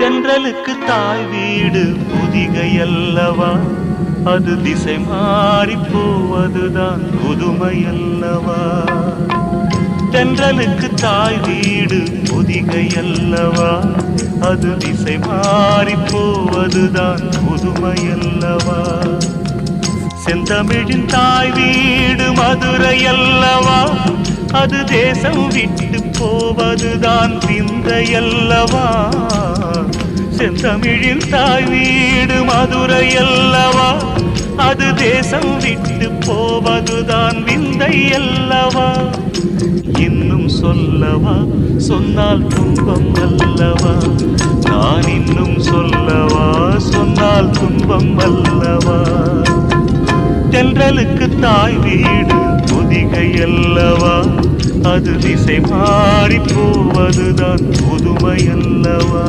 தென்றலுக்கு தாய் வீடு புதிகை அல்லவா, அது திசை மாறி போவதுதான் புதுமை அல்லவா. தென்றலுக்கு தாய் வீடு புதிகை அல்லவா, அது திசை மாறி போவதுதான் புதுமை அல்லவா. செந்தமிழின் தாய் வீடு மதுரை அல்லவா, அது தேசம் விட்டு போவதுதான் விந்தை அல்லவா. செந்தமிழின் தாய் வீடு மதுரை அல்லவா, அது தேசம் விட்டு போவதுதான் விந்தை அல்லவா. இன்னும் சொல்லவா, சொன்னால் துன்பம் அல்லவா. நான் இன்னும் சொல்லவா, சொன்னால் துன்பம் அல்லவா. தென்றலுக்கு தாய் வீடு புதிகை அல்லவா, அது திசை மாறி போவதுதான் புதுமை அல்லவா.